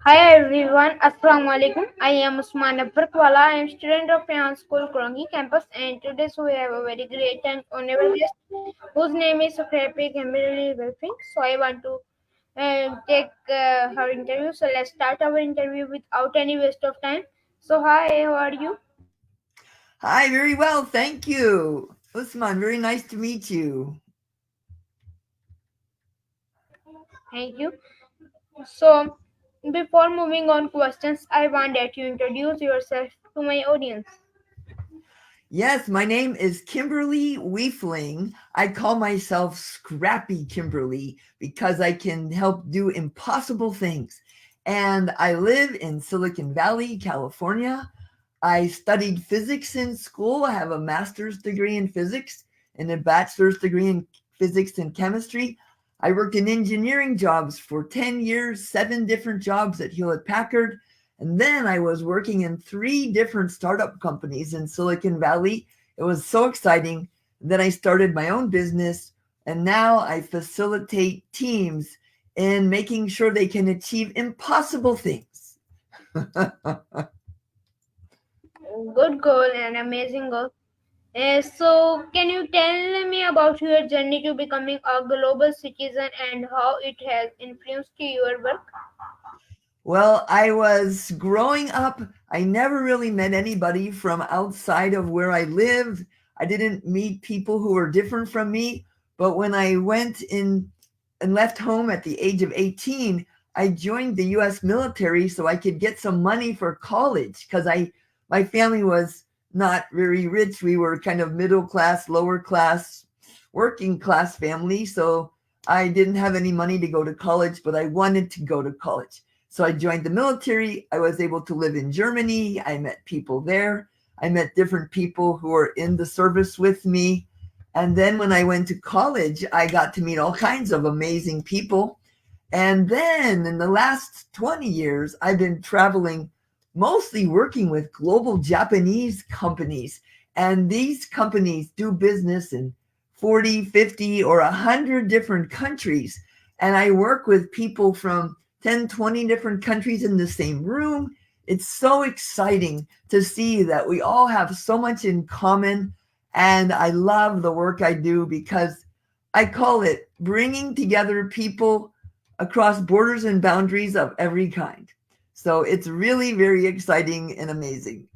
Hi everyone, Assalamu alaikum. I am Usman. I am student of Fian School, Krongi campus, and today we have a very great and honorable guest whose name is Kimberly Weilfing. So I want to take her interview. So let's start our interview without any waste of time. So hi, how are you? Hi, very well, thank you. Usman, very nice to meet you. Thank you. So before moving on questions, I want that you introduce yourself to my audience. Yes, my name is Kimberly Weifling. I call myself Scrappy Kimberly because I can help do impossible things. And I live in Silicon Valley, California. I studied physics in school. I have a master's degree in physics and a bachelor's degree in physics and chemistry. I worked in engineering jobs for 10 years, 7 different jobs at Hewlett Packard. And then I was working in 3 different startup companies in Silicon Valley. It was so exciting. Then I started my own business, and now I facilitate teams in making sure they can achieve impossible things. Good goal and amazing goal. So, can you tell me about your journey to becoming a global citizen and how it has influenced your work? Well, I was growing up, I never really met anybody from outside of where I lived. I didn't meet people who were different from me. But when I went in and left home at the age of 18, I joined the US military so I could get some money for college because my family was not very rich. We were kind of middle class, lower class, working class family. So I didn't have any money to go to college, but I wanted to go to college. So I joined the military. I was able to live in Germany. I met people there. I met different people who were in the service with me. And then when I went to college, I got to meet all kinds of amazing people. And then in the last 20 years, I've been traveling, mostly working with global Japanese companies. And these companies do business in 40, 50, or 100 different countries. And I work with people from 10, 20 different countries in the same room. It's so exciting to see that we all have so much in common. And I love the work I do because I call it bringing together people across borders and boundaries of every kind. So it's really very exciting and amazing.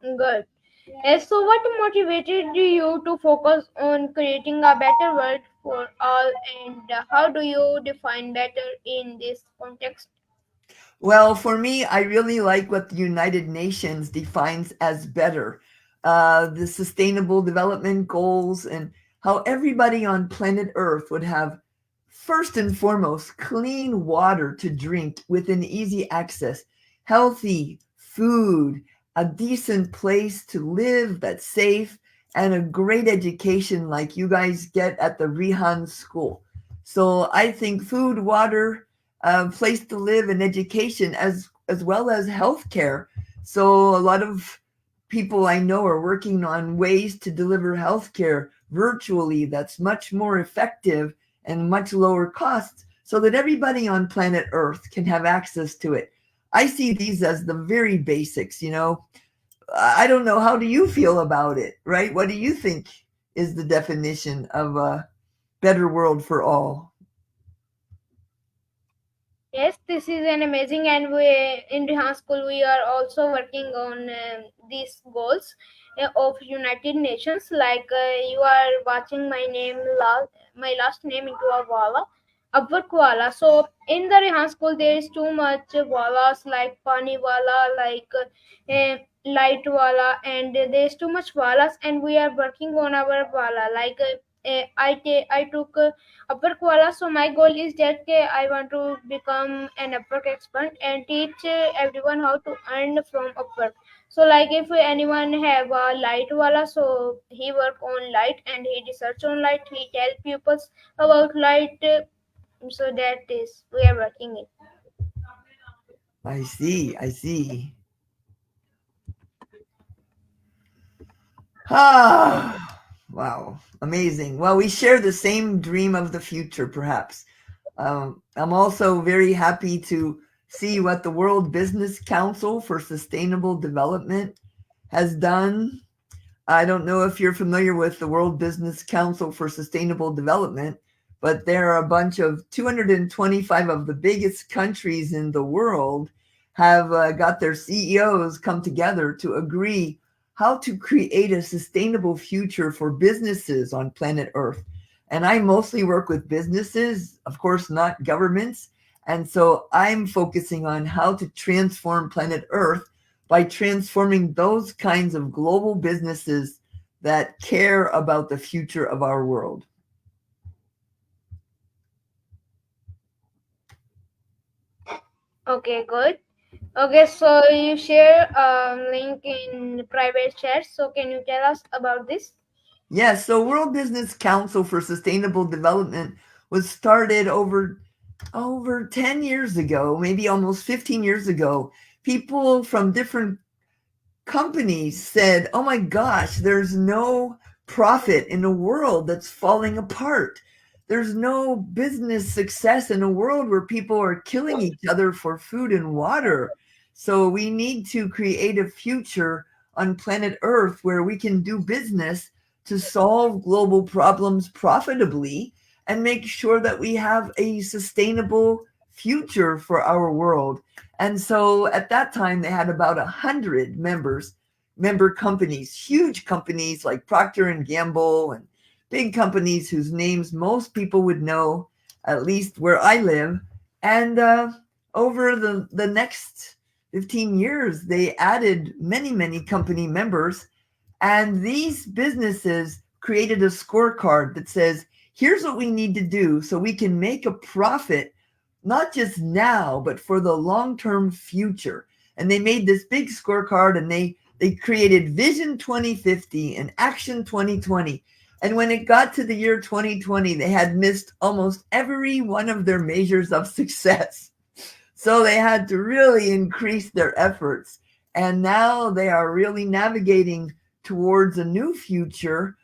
Good. So, what motivated you to focus on creating a better world for all, and how do you define better in this context? Well, for me, I really like what the United Nations defines as better, the Sustainable Development Goals, and how everybody on planet Earth would have, first and foremost, clean water to drink within easy access, healthy food, a decent place to live that's safe, and a great education like you guys get at the Rihan School. So I think food, water, place to live, and education, as well as healthcare. So a lot of people I know are working on ways to deliver healthcare virtually that's much more effective and much lower costs so that everybody on planet Earth can have access to it. I see these as the very basics. I don't know. How do you feel about it, right? What do you think is the definition of a better world for all? Yes, this is an amazing, and we in Rehan School we are also working on these goals of United Nations. Like you are watching my last name into a wala, upward koala. So in the Rehan School there is too much walas like pani wala, like light wala, and there is too much walas, and we are working on our wala. Like I took. Upper koala. So my goal is that I want to become an Upwork expert and teach everyone how to earn from Upwork. So like if anyone have a light wala, so he work on light and he research on light. He tell people about light. So that is we are working it. I see. I see. Ah, wow. Amazing. Well, we share the same dream of the future, perhaps. I'm also very happy to see what the World Business Council for Sustainable Development has done. I don't know if you're familiar with the World Business Council for Sustainable Development, but there are a bunch of 225 of the biggest countries in the world have got their CEOs come together to agree how to create a sustainable future for businesses on planet Earth. And I mostly work with businesses, of course, not governments. And so I'm focusing on how to transform planet Earth by transforming those kinds of global businesses that care about the future of our world. Okay, good. Okay, so you share a link in private chat. So can you tell us about this? Yes, so World Business Council for Sustainable Development was started over 10 years ago, maybe almost 15 years ago. People from different companies said, "Oh my gosh, there's no profit in a world that's falling apart. There's no business success in a world where people are killing each other for food and water. So we need to create a future on planet Earth where we can do business to solve global problems profitably and make sure that we have a sustainable future for our world." And so at that time, they had about 100 member companies, huge companies like Procter and Gamble, and big companies whose names most people would know, at least where I live. And over the next 15 years, they added many, many company members. And these businesses created a scorecard that says, here's what we need to do so we can make a profit, not just now, but for the long term future. And they made this big scorecard, and they created Vision 2050 and Action 2020. And when it got to the year 2020, they had missed almost every one of their measures of success. So they had to really increase their efforts. And now they are really navigating towards a new future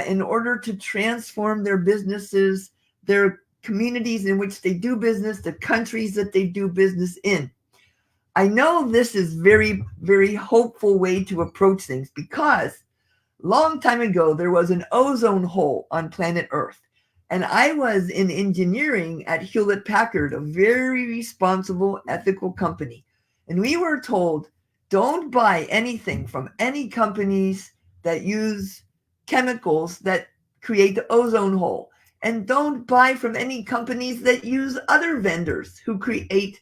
in order to transform their businesses, their communities in which they do business, the countries that they do business in. I know this is very, very hopeful way to approach things because long time ago there was an ozone hole on planet Earth. And I was in engineering at Hewlett Packard, a very responsible, ethical company. And we were told, don't buy anything from any companies that use chemicals that create the ozone hole. And don't buy from any companies that use other vendors who create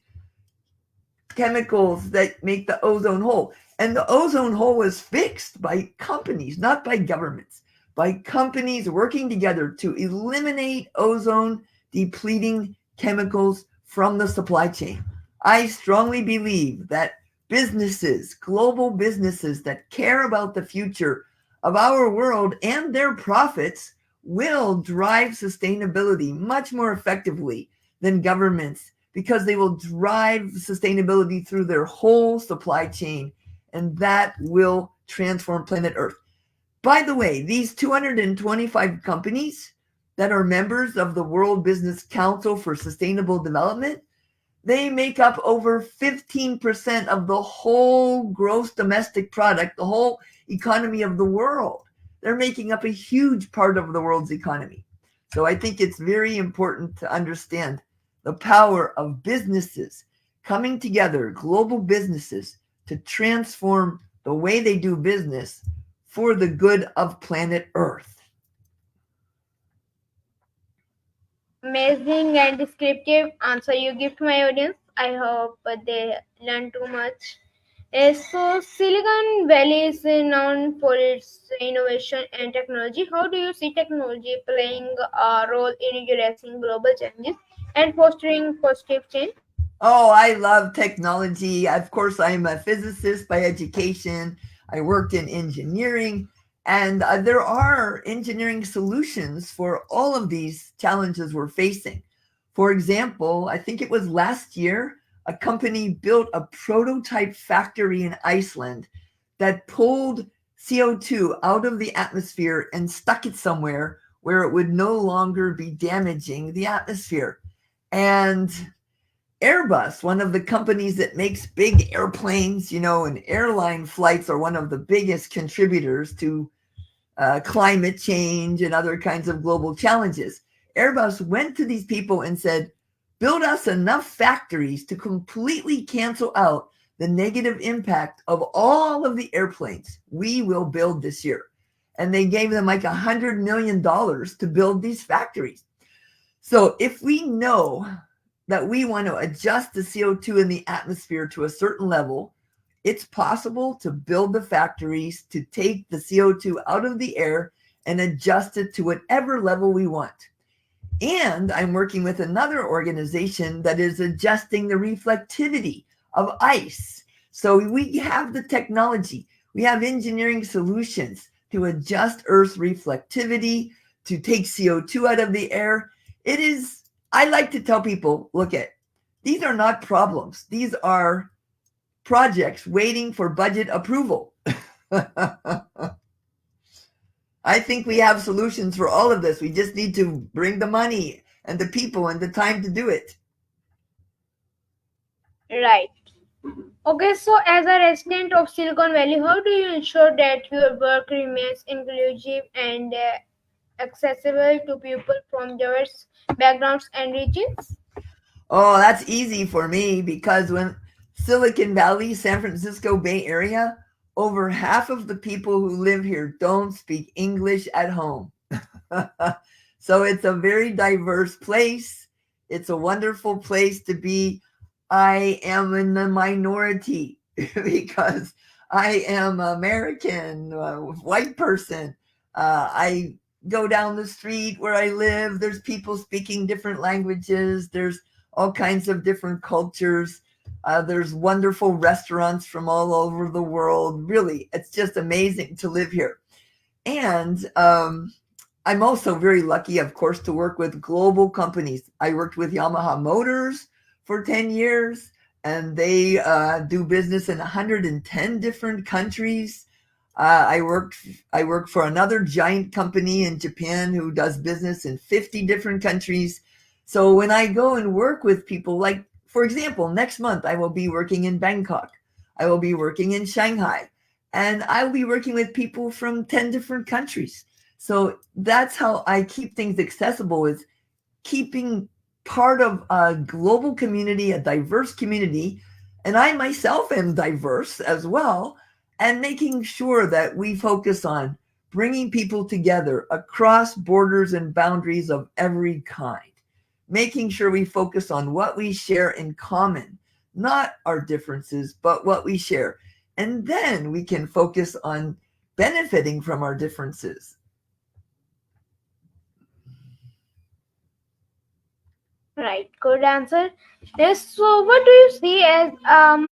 chemicals that make the ozone hole. And the ozone hole was fixed by companies, not by governments, by companies working together to eliminate ozone depleting chemicals from the supply chain. I strongly believe that businesses, global businesses that care about the future of our world and their profits will drive sustainability much more effectively than governments because they will drive sustainability through their whole supply chain, and that will transform planet Earth. By the way, these 225 companies that are members of the World Business Council for Sustainable Development, they make up over 15% of the whole gross domestic product, the whole economy of the world. They're making up a huge part of the world's economy. So I think it's very important to understand the power of businesses coming together, global businesses, to transform the way they do business for the good of planet Earth. Amazing and descriptive answer you give to my audience. I hope they learn too much. So Silicon Valley is known for its innovation and technology. How do you see technology playing a role in addressing global challenges and fostering positive change? Oh, I love technology. Of course, I'm a physicist by education. I worked in engineering, and there are engineering solutions for all of these challenges we're facing. For example, I think it was last year, a company built a prototype factory in Iceland that pulled CO2 out of the atmosphere and stuck it somewhere where it would no longer be damaging the atmosphere. And Airbus, one of the companies that makes big airplanes, and airline flights are one of the biggest contributors to climate change and other kinds of global challenges. Airbus went to these people and said, build us enough factories to completely cancel out the negative impact of all of the airplanes we will build this year. And they gave them like $100 million to build these factories. So if we know that we want to adjust the CO2 in the atmosphere to a certain level, it's possible to build the factories to take the CO2 out of the air and adjust it to whatever level we want. And I'm working with another organization that is adjusting the reflectivity of ice. So we have the technology, we have engineering solutions to adjust Earth's reflectivity, to take CO2 out of the air. I like to tell people, look at, these are not problems. These are projects waiting for budget approval. I think we have solutions for all of this. We just need to bring the money and the people and the time to do it. Right. Okay, so as a resident of Silicon Valley, how do you ensure that your work remains inclusive and accessible to people from diverse backgrounds and regions? Oh, that's easy for me because when Silicon Valley, San Francisco Bay Area, over half of the people who live here don't speak English at home. So it's a very diverse place. It's a wonderful place to be. I am in the minority because I am American, white person. I go down the street where I live. There's people speaking different languages. There's all kinds of different cultures. There's wonderful restaurants from all over the world. Really, it's just amazing to live here. And I'm also very lucky, of course, to work with global companies. I worked with Yamaha Motors for 10 years, and they do business in 110 different countries. I worked for another giant company in Japan who does business in 50 different countries. So when I go and work with people, like, for example, next month I will be working in Bangkok. I will be working in Shanghai. And I'll be working with people from 10 different countries. So that's how I keep things accessible, is keeping part of a global community, a diverse community. And I myself am diverse as well, and making sure that we focus on bringing people together across borders and boundaries of every kind, making sure we focus on what we share in common, not our differences, but what we share. And then we can focus on benefiting from our differences. Right, good answer. Yes, so what do you see as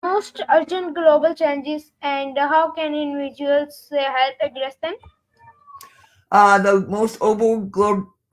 most urgent global changes and how can individuals help address them? The most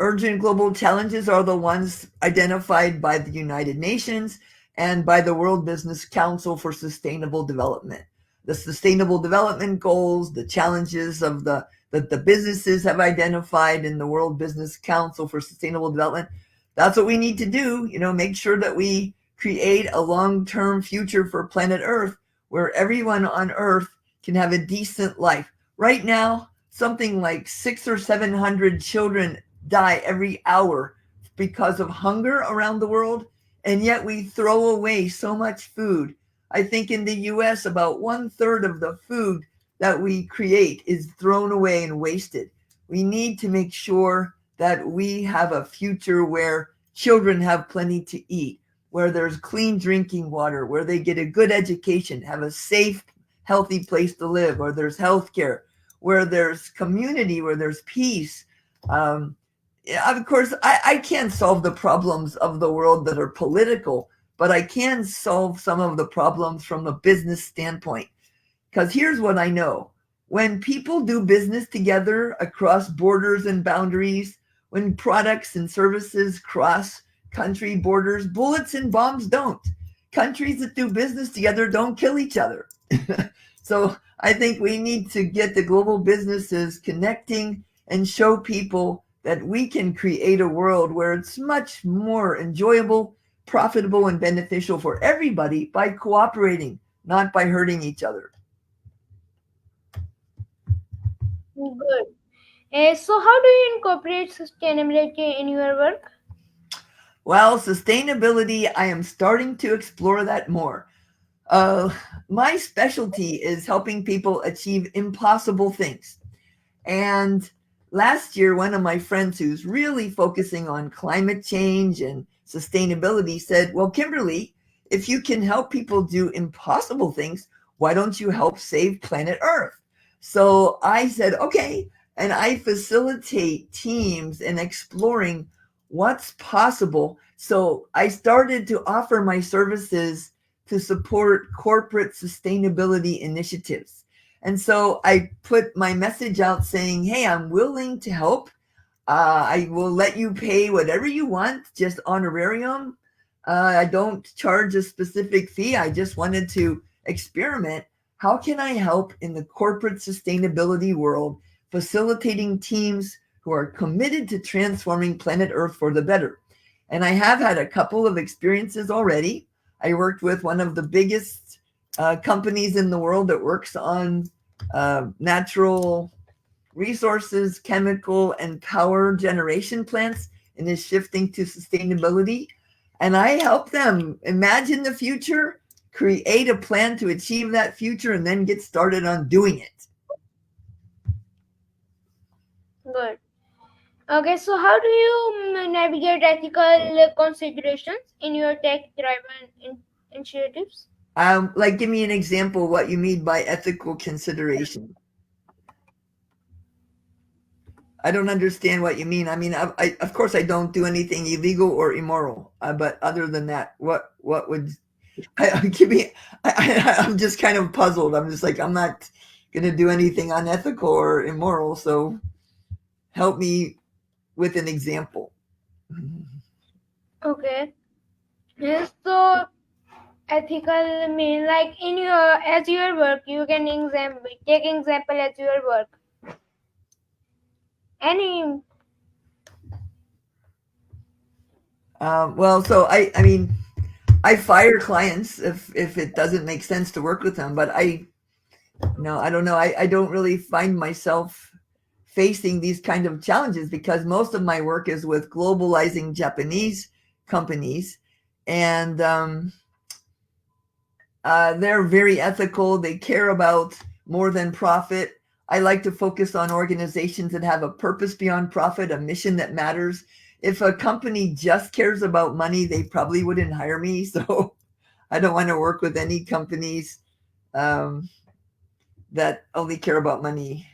urgent global challenges are the ones identified by the United Nations and by the World Business Council for Sustainable Development. The Sustainable Development Goals, the challenges of that the businesses have identified in the World Business Council for Sustainable Development. That's what we need to do, make sure that we create a long-term future for planet Earth where everyone on Earth can have a decent life. Right now, something like 600 or 700 children die every hour because of hunger around the world, and yet we throw away so much food. I think in the US, about 1/3 of the food that we create is thrown away and wasted. We need to make sure that we have a future where children have plenty to eat, where there's clean drinking water, where they get a good education, have a safe, healthy place to live, where there's health care, where there's community, where there's peace. Of course, I can't solve the problems of the world that are political, but I can solve some of the problems from a business standpoint. Because here's what I know. When people do business together across borders and boundaries, when products and services cross country borders, bullets and bombs don't. Countries that do business together don't kill each other. So I think we need to get the global businesses connecting and show people that we can create a world where it's much more enjoyable, profitable, and beneficial for everybody by cooperating, not by hurting each other. Good. So, how do you incorporate sustainability in your work? Well, sustainability, I am starting to explore that more. Uh, my specialty is helping people achieve impossible things. And last year, one of my friends who's really focusing on climate change and sustainability said, well, Kimberly, if you can help people do impossible things, why don't you help save planet Earth? So I said, okay. And I facilitate teams in exploring what's possible. So I started to offer my services to support corporate sustainability initiatives. And so I put my message out saying, hey, I'm willing to help. I will let you pay whatever you want, just honorarium. I don't charge a specific fee. I just wanted to experiment. How can I help in the corporate sustainability world, facilitating teams who are committed to transforming planet Earth for the better? And I have had a couple of experiences already. I worked with one of the biggest companies in the world that works on natural resources, chemical, and power generation plants, and is shifting to sustainability. And I help them imagine the future, create a plan to achieve that future, and then get started on doing it. Good. Okay, so how do you navigate ethical considerations in your tech-driven initiatives? Like, give me an example of what you mean by ethical consideration. I don't understand what you mean. I mean, of course, I don't do anything illegal or immoral. But other than that, what would give me? I'm just kind of puzzled. I'm just like, I'm not going to do anything unethical or immoral. So help me with an example. Okay. So ethical mean like in your as your work you can take example as your work. Any Well, so I mean, I fire clients if it doesn't make sense to work with them. But I don't know. I don't really find myself facing these kind of challenges because most of my work is with globalizing Japanese companies, and they're very ethical. They care about more than profit. I like to focus on organizations that have a purpose beyond profit, a mission that matters. If a company just cares about money, they probably wouldn't hire me. So I don't want to work with any companies um, that only care about money.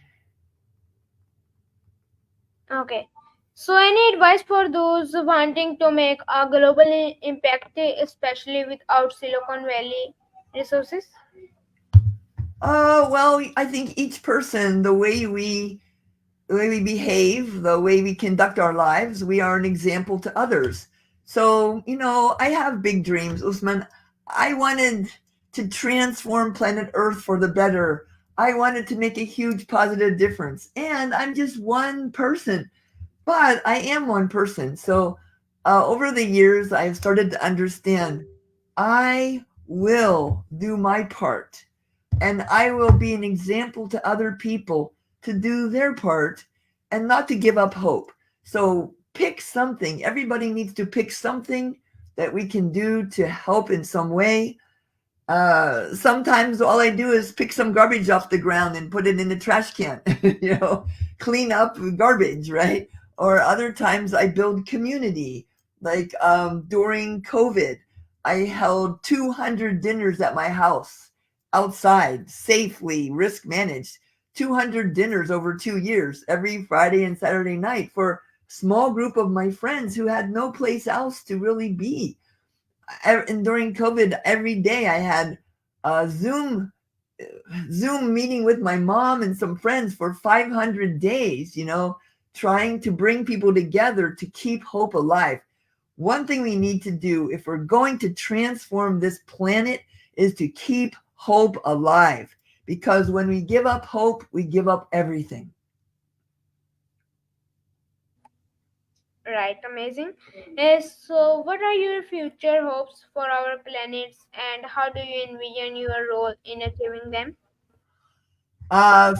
okay. So any advice for those wanting to make a global impact, especially without Silicon Valley resources? Well, I think each person, the way we behave, the way we conduct our lives, we are an example to others. So, I have big dreams, Usman. I wanted to transform planet Earth for the better. I wanted to make a huge positive difference. And I'm just one person, but I am one person. So, over the years, I've started to understand I will do my part and I will be an example to other people to do their part and not to give up hope. So pick something. Everybody needs to pick something that we can do to help in some way. Sometimes all I do is pick some garbage off the ground and put it in the trash can, clean up garbage, right? Or other times I build community. Like during COVID, I held 200 dinners at my house outside, safely, risk managed. 200 dinners over 2 years, every Friday and Saturday night for small group of my friends who had no place else to really be. And during COVID, every day I had a Zoom meeting with my mom and some friends for 500 days, trying to bring people together to keep hope alive. One thing we need to do if we're going to transform this planet is to keep hope alive. Because when we give up hope, we give up everything. Right, amazing. So, what are your future hopes for our planets, and how do you envision your role in achieving them?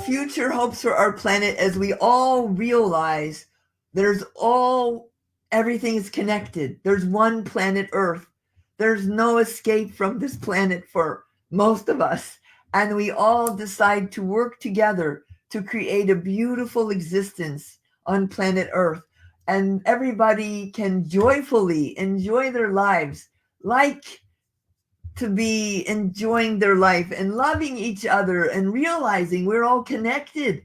Future hopes for our planet as we all realize there's all everything is connected. There's one planet Earth. There's no escape from this planet for most of us. And we all decide to work together to create a beautiful existence on planet Earth. And everybody can joyfully enjoy their lives like to be enjoying their life and loving each other and realizing we're all connected.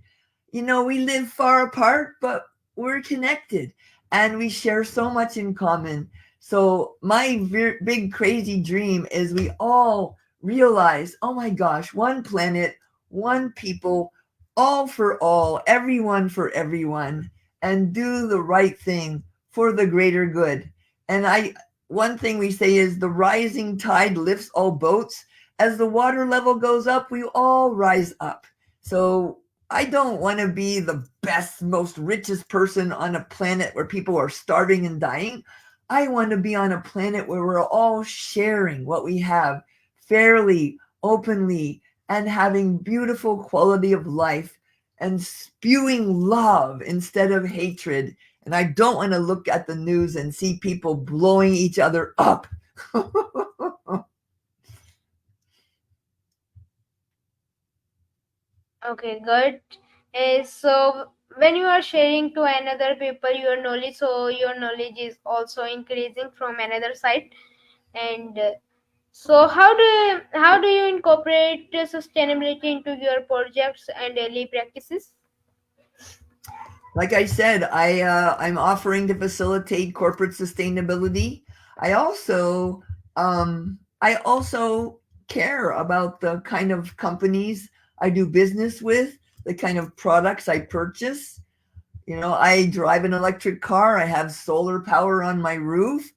You know, we live far apart, but we're connected and we share so much in common. So, my big crazy dream is we all realize, oh my gosh, one planet, one people, all for all, everyone for everyone, and do the right thing for the greater good. And one thing we say is the rising tide lifts all boats. As the water level goes up, we all rise up. So I don't want to be the best, most richest person on a planet where people are starving and dying. I want to be on a planet where we're all sharing what we have fairly, openly, and having beautiful quality of life and spewing love instead of hatred. And I don't want to look at the news and see people blowing each other up. Okay, good. So, when you are sharing to another people your knowledge, so your knowledge is also increasing from another side. And so, how do you incorporate sustainability into your projects and daily practices? Like I said, I'm offering to facilitate corporate sustainability. I also I also care about the kind of companies I do business with, the kind of products I purchase. You know, I drive an electric car. I have solar power on my roof.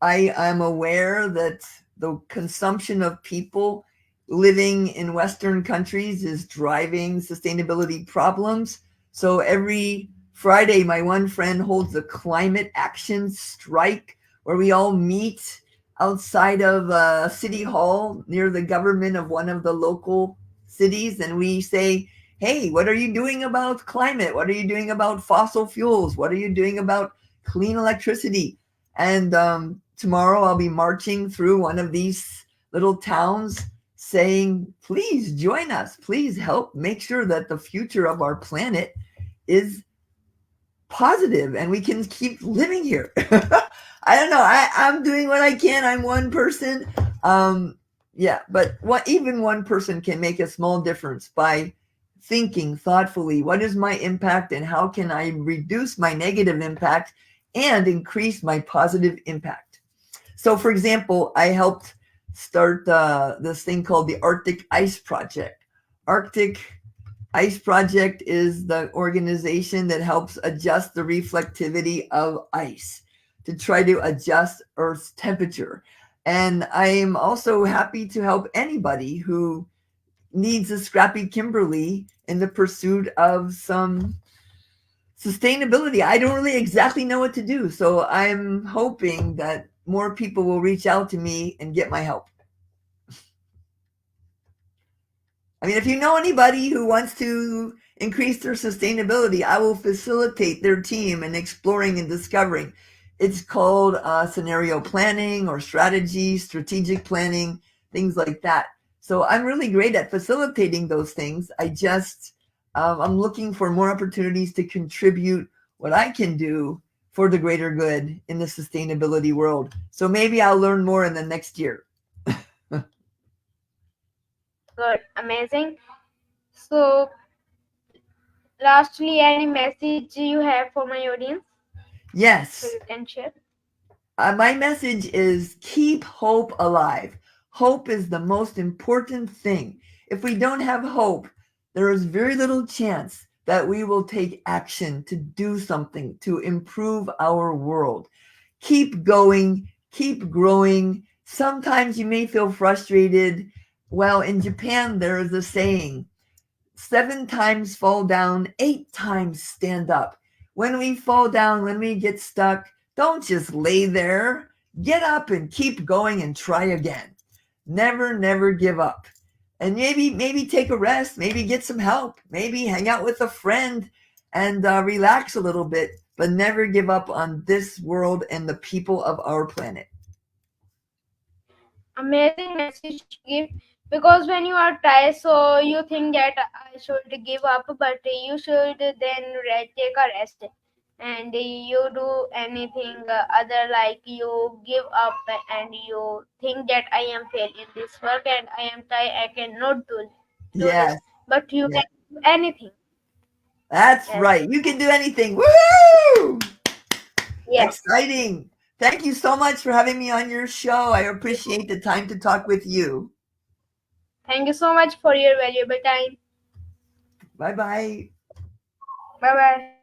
I am aware that the consumption of people living in Western countries is driving sustainability problems. So every Friday, my one friend holds a climate action strike where we all meet outside of City Hall near the government of one of the local cities. And we say, hey, what are you doing about climate? What are you doing about fossil fuels? What are you doing about clean electricity? And tomorrow I'll be marching through one of these little towns saying, please join us. Please help make sure that the future of our planet is positive and we can keep living here. I don't know. I'm doing what I can. I'm one person. Yeah, but what even one person can make a small difference by thinking thoughtfully, what is my impact and how can I reduce my negative impact and increase my positive impact? So, for example, I helped start this thing called the Arctic Ice Project. Arctic Ice Project is the organization that helps adjust the reflectivity of ice to try to adjust Earth's temperature. And I am also happy to help anybody who needs a scrappy Kimberly in the pursuit of some sustainability. I don't really exactly know what to do. So I'm hoping that more people will reach out to me and get my help. I mean, if you know anybody who wants to increase their sustainability, I will facilitate their team in exploring and discovering. It's called scenario planning or strategy, strategic planning, things like that. So I'm really great at facilitating those things. I'm looking for more opportunities to contribute what I can do for the greater good in the sustainability world. So maybe I'll learn more in the next year. Good, amazing. So, lastly, any message you have for my audience, so Yes, you can share? my message is keep hope alive. Hope is the most important thing. If we don't have hope, there is very little chance that we will take action to do something to improve our world. Keep going, keep growing. Sometimes you may feel frustrated. Well, in Japan, there is a saying 7 times fall down, 8 times stand up. When we fall down, when we get stuck, don't just lay there. Get up and keep going and try again. Never, never give up. And maybe take a rest, maybe get some help, maybe hang out with a friend and relax a little bit, but never give up on this world and the people of our planet. Amazing message to give, because when you are tired, so you think that I should give up, but you should then take a rest, and you do anything other, like you give up and you think that I am failed in this work and I am tired, I cannot do this, Yes, but you yes, can do anything. that's Yes, right. You can do anything. Woo! yes. Exciting. Thank you so much for having me on your show. I appreciate the time to talk with you. Thank you so much for your valuable time. Bye bye. Bye bye.